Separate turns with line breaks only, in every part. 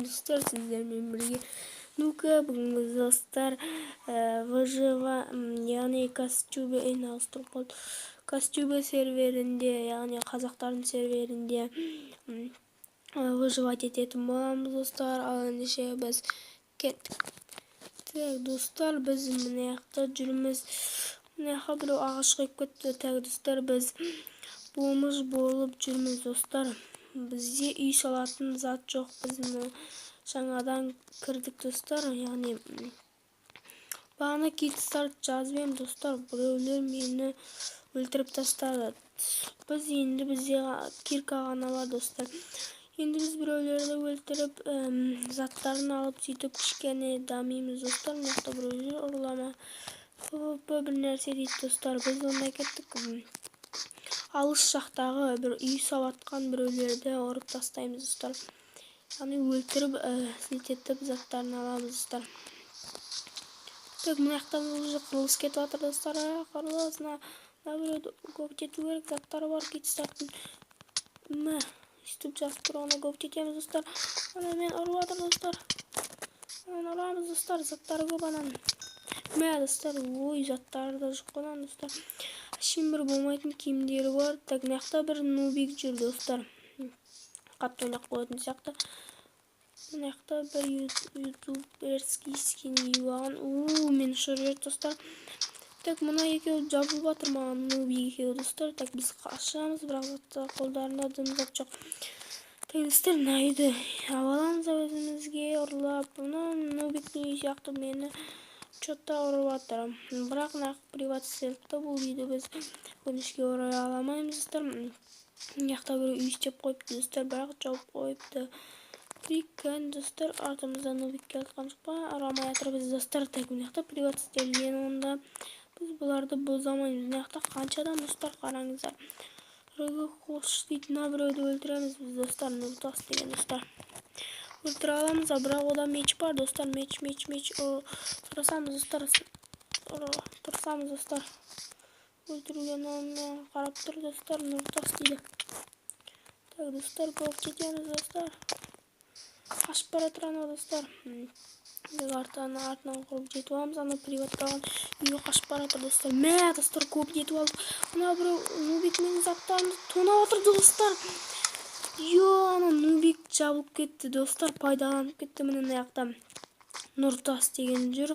достар, сіздермен бірге ну-ка бүгінгі достар яғни Кастюбе серверінде, яғни қазақтардың серверінде выживать ететін боламыз достар. Ал ендеше біз кеттік. Так достар, біз мына жақта жүрміз. Мына жаққа біреу ағаш қойып кетті. Так достар, біз бомж болып жүрміз достар. Бізде үй салатын зат жоқ. Біз жаңадан кірдік достар. Яғни бағана кит-старт жазып едім достар. Біреулер мені өлтіріп тастады. Бізде кирка ғана бар достар. Енді біз біреулерді өлтіріп, заттарын алып сөйтіп кішкене дамимыз достар. Мына жақта біреулер ұрлама бір нәрсе дейді достар. Біз онда кеттік. Алыс жақтағы бір үй салатқан біреулерді ұрып тастаймыз достар. Яғни өлтіріп, сілтетіп заттарын аламыз достар. Так, мына жақта уже құрылыс кетіп жатыр достар. Құрылыс, біреуді көктету керек, заттары бар кит-старттың. Үстіп жазып тұрғанда көктетеміз достар. Ана мен ұрып жатыр достар. Ұрамыз достар, заттары көп ананың. Достар, ой, заттары да жоқ қонан достар. Әшейін бір болмайтын киімдері бар. Так, мына жақта бір нубик жүр достар. Қатты ойнақ қоятын сияқты. Мына жақта бір ютуберский скин юаған. Мен ұшырып жүрді достар. Так, мына екеуі жабылып жатыр маған, нубик екеуі достар. Так, біз қашамыз, бірақ қолдарында дым зат жоқ. Так достар, мына үйді алаламыз өзімізге ұрлап. Нубиктің үй сияқты мені чотта ұрып жатыр. Бірақ приват серверде бұл үйді біз өкінішке орай аламаймыз достар. Мына жақта бір үй істеп қойыпты достар, бірақ жауып қойыпты. Прикольно достар, артымызда нубик келіп жатқан жоқ па? Ұрамай жатыр біз достар. Так, мына жақта приват істелген онда. Біз бұларды бозамаймыз. Мына жақта қанша адам достар, қараңыздар. Қош дейді, біреуді өлтіреміз біз достар. Нұртас деген достар. Өлтіре аламыз, бірақ ода меч бар достар. Меч. Тұрсамыз достар. Өлтіруген онымен қарап тұр достар. Нұртас дейді. Так достар, көп кетеміз достар. Қашып бара тұраны достар. Артынан құрып жетіп аламыз. Ана приват қалған үйге қашып бара тұр достар. Достар, көп жетіп алдық. Ана біреу нубик менің заттарымды тонап отырды достар. Ана нубик жабылып кетті достар. Пайдаланып кетті. Міне мына жақта Нұртас деген жүр.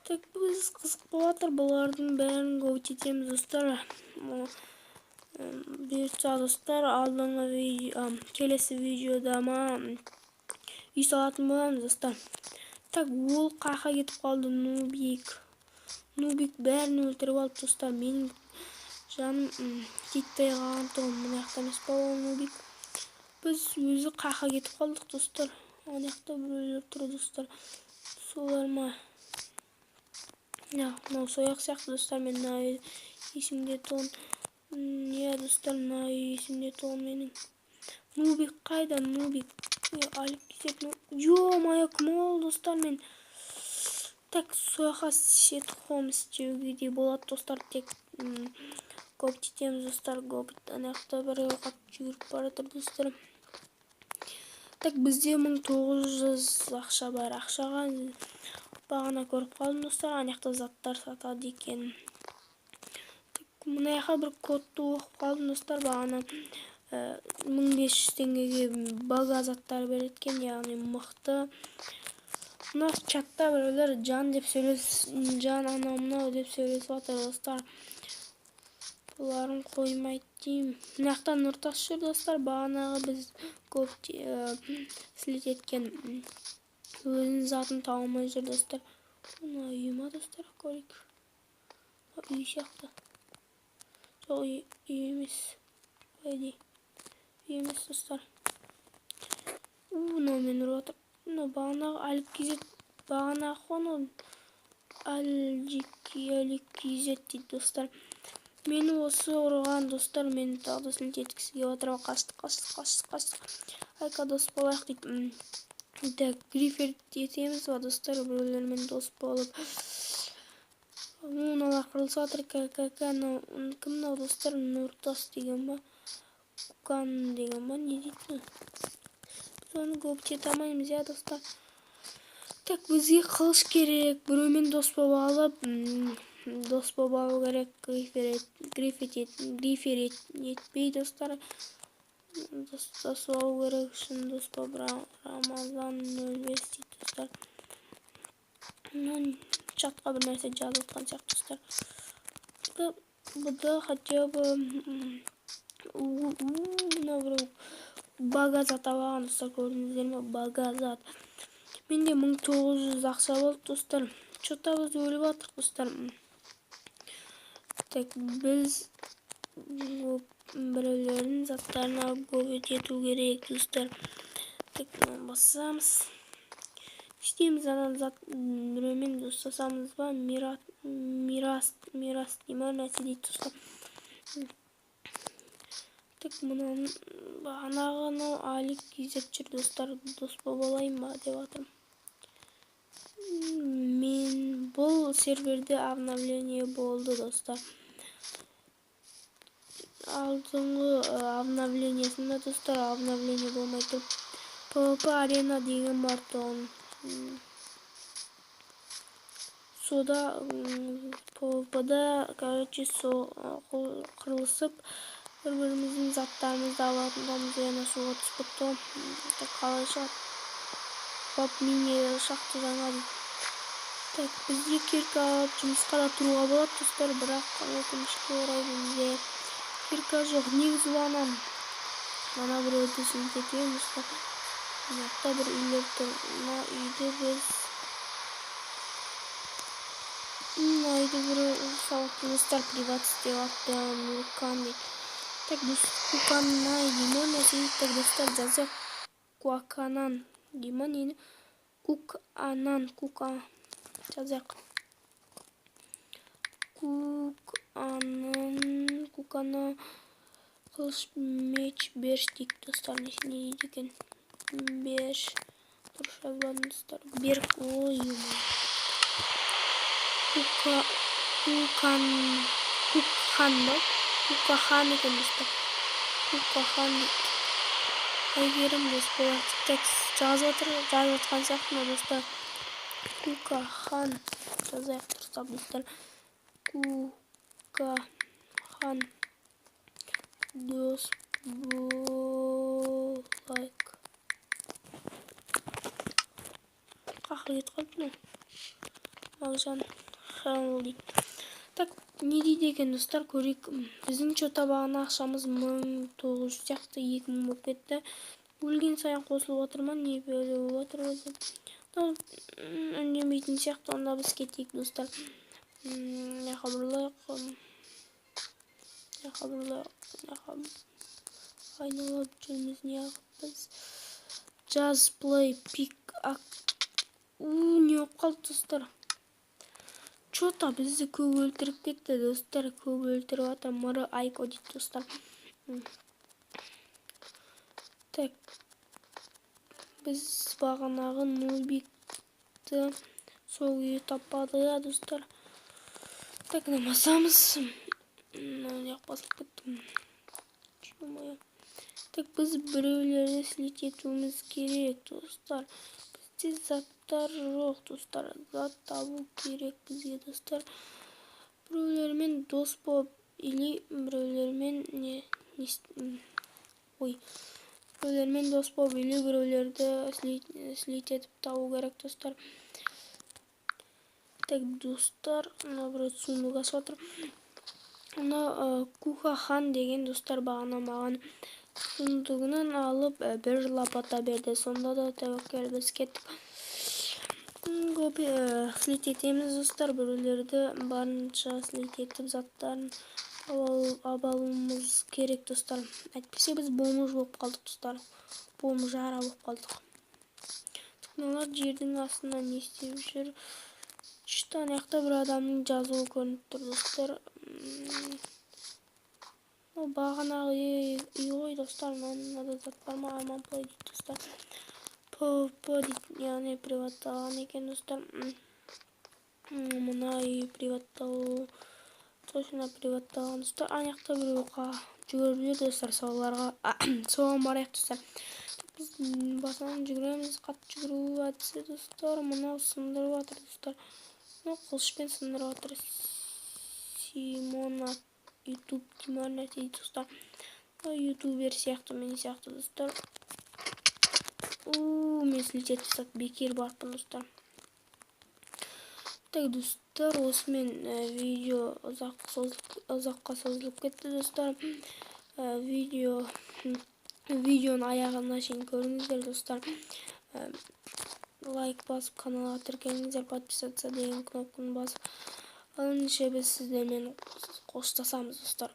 Так, біз қызық болып жатыр. Бұлардың бәрін көп етеміз достар. Бұйыртса достар, келесі видеода үй салатын боламыз достар. Так, ол қақа кетіп қалды нубик. Нубик бәрін өлтіріп алды достар. Менің жаным кетпей қалған тұғым. Мына жақта емес па ол нубик. Біз өзі қақа кетіп қалдық достар. Ана жақта біреулер тұр достар. Солар ма? Мынау сояқ сияқты достар. Мен есімде тұғын. Достар, есімде тұғын менің. Нубик қайда? Нубик. Алып кетіп. Ё-моё, кім ол достар мен? Так, сояқа сет хом істеуге де болады достар. Тек көп жетеміз достар. Ана жақта бір қатты жүгіріп бара тұр достар. Так, бізде 1900 ақша бар. Ақшаға бағана көріп қалдым достар. Ана жақта заттар сатады екен. Мына жаққа бір кодты оқып қалдым достар. Бағана 1500 теңгеге бага заттар береткен, яғни мықты. Мына чатта біреулер жан анау деп сөйлесіп жатыр достар. Бұларын қоймайды деймін. Мына жақта Нұртас жүр достар. Бағанағы біз көп слет еткен өзінің затын тауылмай жүр достар. Мына үй ма достар, көрейік. Үй сияқты. Жоқ, үй емес. Үй емес достар. Мынау мен ұрып отыр. Бағанағы алып кезет. Бағанағы қоны әлік кезет дейді достар. Мені осы ұрған достар. Мені тағды сілт еткісіге отыра. Қашты. Айқа дос болайық дейді. Так, грифер етеміз ба достар. Біреулермен дос болып. Мыналар қырылыс жатыр. Кімнау достар? Нұртас деген ба? Кукан деген ба? Не дейді? Соны көп чете алмаймыз я достар. Так бізге қылыш керек. Біреумен дос болып алып, дос болып алу керек. Грифер етпей достар. Дос болу керек. Шын дос болып Рамазан 05 дейді достар. Чатқа бір нәрсе жазып отқан сияқты достар. Бұда хотя бы багазат алған достар, көрдіңіздер ме? Багазат. Менде 1900 ақша болды достар. Что-то біз өліп атырық достар. Так біз біреулердің заттарына көбет ету керек достар. Так басамыз. İsteyimiz adam zaten біреумен достасамыз ба? Мирас деймін нәрсе дейді достар. Так мұнан бағанағы Алик іздеп жүр достар. Дос болып алайын ба деп жатырмын. Мен бұл серверде обновление болды достар. Алдыңғы обновлениесінде достар обновление болмай тұрып PvP арена деген бар тұғын. Сода PvP-да короче қырылысып бір-біріміздің заттарымызды алатындамыз, яна суға түсіп кетті. Қалай шығады? Бап мини шақты жаңа дейді. Так, бізге кирка алып жұмысқа да тұруға болады достар, бірақ өкінішке орай бізде кирка жоқ. Негізі анам мана біреуді сілтетемін достар. Мынақта бір үйлер тұр. Мына үйді біз бір салықты достар приват істеп атты. Нуркан дейді. Так, Куканай деймін. Так достар жазайық. Куаканан деймін. Ені Куканан. Жазайық. Куканан қылыш меч берш дейік достар. Не дейді екен? Берш. Дұрыс жазбадым достар. Берк. Ой, Кукахан ба? Кукахан екен достар. Кукахан дейді. Әйгерім дос болады. Текст жазып жатқан сияқты ма достар? Кукахан жазайық дұрыстап достар. Кукахан дос болайық. Қақы кет қалды ма? Мағжан Ханл дейді. Так, не дейді екен достар, көрейік. Біздің что-то бағана ақшамыз 1900 сияқты 2000 болып кетті. Өлген сайын қосылып отырман, не бөлі болып отыр өзі. Үндемейтін сияқты, онда біз кетейік достар. Не қабырлайық. Айналып жүрміз не ағып біз. Jazz play pick up. Не оп қалды достар. Что-то бізді көп өлтіріп кетті достар. Көп өлтіріп атыр. Мұры айко дейді достар. Так. Біз бағанағы нубикті сол үйі таппады достар. Так, намасамыз. Не қосылып кеттім. Так, біз біреулерді слететуіміз керек достар. Бізде заттар жоқ достар. Зат табу керек бізге достар. Біреулермен дос болып или біреулермен біреулермен дос болып или біреулерді слететіп табу керек достар. Так достар, наоборот сундук ашып отыр. Ана Кукахан деген достар бағана маған сундугынан алып бір лопата берді. Сонда да тәуекел біз кеттік. Көп слететеміз достар, біреулерді барынша слететіп заттарын алуымыз керек достар. Әйтпесе біз бомж болып қалдық достар. Бомжара болып қалдық. Мыналар жердің астында не істеп жүр? Что аяқта бір адамның жазуы көрініп тұр достар. Бағанағы үй ғой достар. Мынада зат бар ма? Арман плей дейді достар. PvP дейді, яғни приватталған екен достар. Мына үй приватталу. Точно приватталған достар. Аяқта бір оқа жүгіріп жүр достар. Соған барайық достар. Biz basan жүгіреміз, қатты жүгіріп атсы достар. Мына сындырып атыр достар. Мына қылышпен сындырып атыр. Симона YouTube Тимон дейді достар. Ютубер сияқты, мен сияқты достар. Мен слететіп тастап бекер барыппын достар. Так достар, осымен видео ұзаққа созылып кетті достар. Видеоның аяғына шейін көріңіздер достар. Лайк басып, каналға тіркеліңіздер, подписаться деген кнопканы басып. Алынша біз сіздермен қоштасамыз достар.